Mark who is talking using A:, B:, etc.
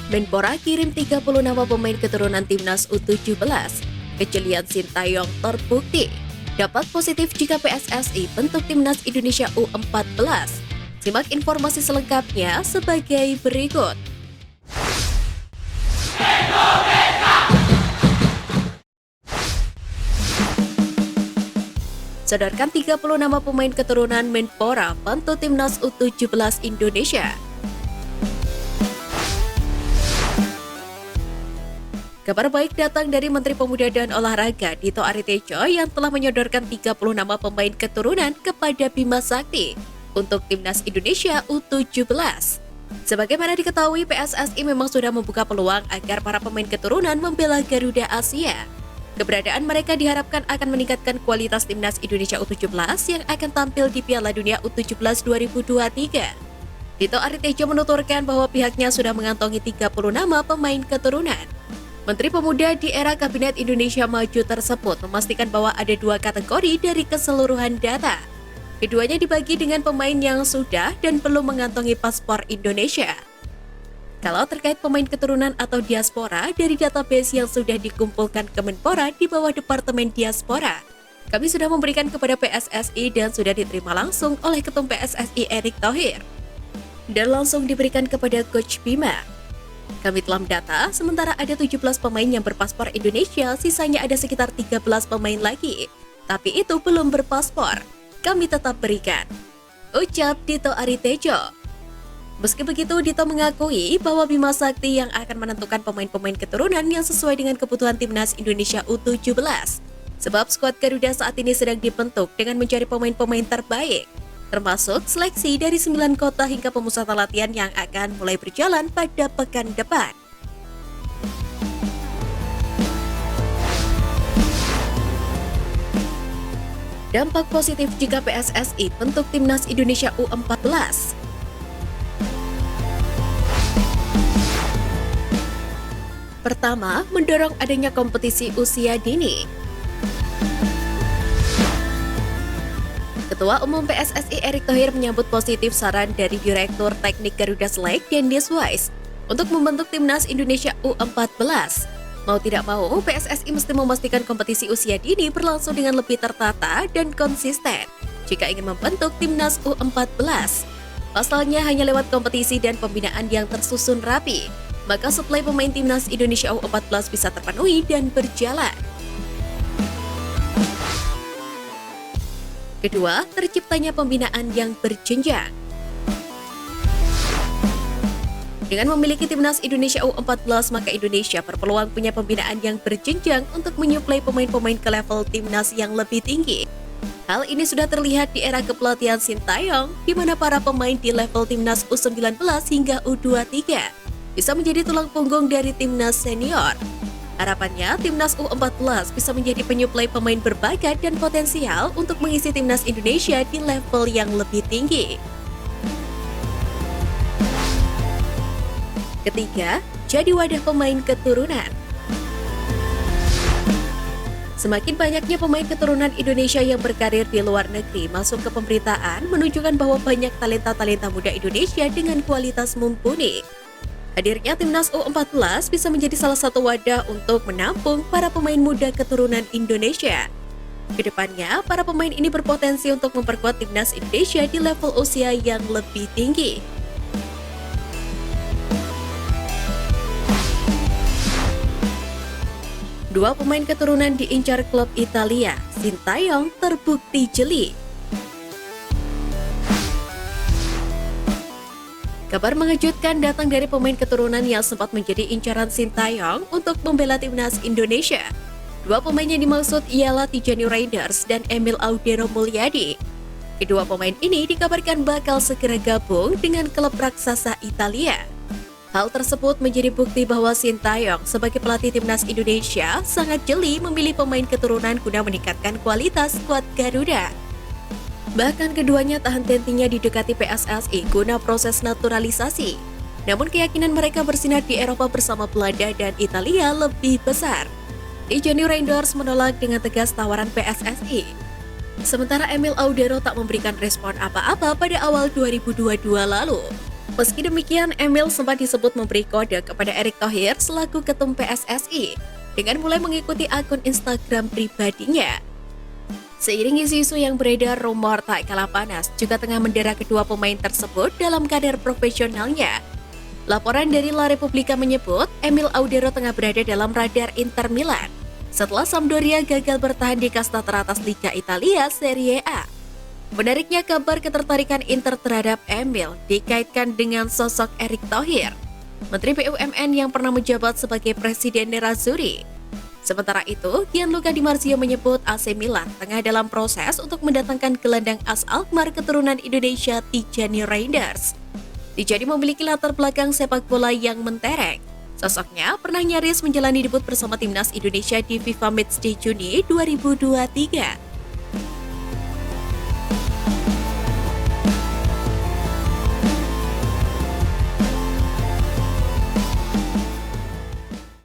A: Menpora kirim 30 nama pemain keturunan timnas U17. Kejelian Sintayong terbukti. Dapat positif jika PSSI bentuk timnas Indonesia U14. Simak informasi selengkapnya sebagai berikut. Sodorkan 30 nama pemain keturunan Menpora bantu timnas U17 Indonesia. Kabar baik datang dari Menteri Pemuda dan Olahraga Dito Aritejo yang telah menyodorkan 30 nama pemain keturunan kepada Bima Sakti untuk timnas Indonesia U17. Sebagaimana diketahui, PSSI memang sudah membuka peluang agar para pemain keturunan membela Garuda Asia. Keberadaan mereka diharapkan akan meningkatkan kualitas timnas Indonesia U17 yang akan tampil di Piala Dunia U17 2023. Dito Aritejo menuturkan bahwa pihaknya sudah mengantongi 30 nama pemain keturunan. Menteri Pemuda di era Kabinet Indonesia Maju tersebut memastikan bahwa ada 2 kategori dari keseluruhan data. Keduanya dibagi dengan pemain yang sudah dan belum mengantongi paspor Indonesia. Kalau terkait pemain keturunan atau diaspora dari database yang sudah dikumpulkan Kemenpora di bawah Departemen Diaspora, kami sudah memberikan kepada PSSI dan sudah diterima langsung oleh Ketum PSSI Erick Thohir dan langsung diberikan kepada Coach Bima. Kami telah mendata, sementara ada 17 pemain yang berpaspor Indonesia, sisanya ada sekitar 13 pemain lagi. Tapi itu belum berpaspor. Kami tetap berikan. Ucap Dito Aritejo. Meski begitu, Dito mengakui bahwa Bima Sakti yang akan menentukan pemain-pemain keturunan yang sesuai dengan kebutuhan timnas Indonesia U17. Sebab skuad Garuda saat ini sedang dibentuk dengan mencari pemain-pemain terbaik, termasuk seleksi dari 9 kota hingga pemusatan latihan yang akan mulai berjalan pada pekan depan. Dampak positif jika PSSI bentuk timnas Indonesia U14. Pertama, mendorong adanya kompetisi usia dini. Ketua Umum PSSI Erick Thohir menyambut positif saran dari Direktur Teknik Garuda Select Dennis Wise untuk membentuk timnas Indonesia U14. Mau tidak mau, PSSI mesti memastikan kompetisi usia dini berlangsung dengan lebih tertata dan konsisten jika ingin membentuk timnas U14. Pasalnya hanya lewat kompetisi dan pembinaan yang tersusun rapi, maka suplai pemain timnas Indonesia U14 bisa terpenuhi dan berjalan. Kedua, terciptanya pembinaan yang berjenjang. Dengan memiliki timnas Indonesia U14, maka Indonesia berpeluang punya pembinaan yang berjenjang untuk menyuplai pemain-pemain ke level timnas yang lebih tinggi. Hal ini sudah terlihat di era kepelatihan Sintayong, di mana para pemain di level timnas U19 hingga U23 bisa menjadi tulang punggung dari timnas senior. Harapannya, timnas U14 bisa menjadi penyuplai pemain berbakat dan potensial untuk mengisi timnas Indonesia di level yang lebih tinggi. Ketiga, jadi wadah pemain keturunan. Semakin banyaknya pemain keturunan Indonesia yang berkarir di luar negeri masuk ke pemberitaan menunjukkan bahwa banyak talenta-talenta muda Indonesia dengan kualitas mumpuni. Hadirnya timnas U14 bisa menjadi salah satu wadah untuk menampung para pemain muda keturunan Indonesia. Kedepannya, para pemain ini berpotensi untuk memperkuat timnas Indonesia di level usia yang lebih tinggi. Dua pemain keturunan diincar klub Italia, Sintayong terbukti jeli. Kabar mengejutkan datang dari pemain keturunan yang sempat menjadi incaran Sintayong untuk membela timnas Indonesia. Dua pemain yang dimaksud ialah Tijani Reinders dan Emil Audero Mulyadi. Kedua pemain ini dikabarkan bakal segera gabung dengan klub raksasa Italia. Hal tersebut menjadi bukti bahwa Sintayong sebagai pelatih timnas Indonesia sangat jeli memilih pemain keturunan guna meningkatkan kualitas skuad Garuda. Bahkan keduanya tak henti-hentinya didekati PSSI guna proses naturalisasi. Namun keyakinan mereka bersinar di Eropa bersama Belanda dan Italia lebih besar. Tijani Reinders menolak dengan tegas tawaran PSSI. Sementara Emil Audero tak memberikan respon apa-apa pada awal 2022 lalu. Meski demikian, Emil sempat disebut memberi kode kepada Erick Thohir selaku ketum PSSI dengan mulai mengikuti akun Instagram pribadinya. Seiring isu-isu yang beredar, rumor tak kalah panas juga tengah mendera kedua pemain tersebut dalam karir profesionalnya. Laporan dari La Repubblica menyebut, Emil Audero tengah berada dalam radar Inter Milan setelah Sampdoria gagal bertahan di kasta teratas Liga Italia Serie A. Menariknya, kabar ketertarikan Inter terhadap Emil dikaitkan dengan sosok Erick Thohir, Menteri BUMN yang pernah menjabat sebagai Presiden Nerazzurri. Sementara itu, Gianluca Di Marzio menyebut AC Milan tengah dalam proses untuk mendatangkan gelandang AS Alkmaar keturunan Indonesia Tijani Reinders. Tijani memiliki latar belakang sepak bola yang mentereng. Sosoknya pernah nyaris menjalani debut bersama timnas Indonesia di FIFA Matchday Juni 2023.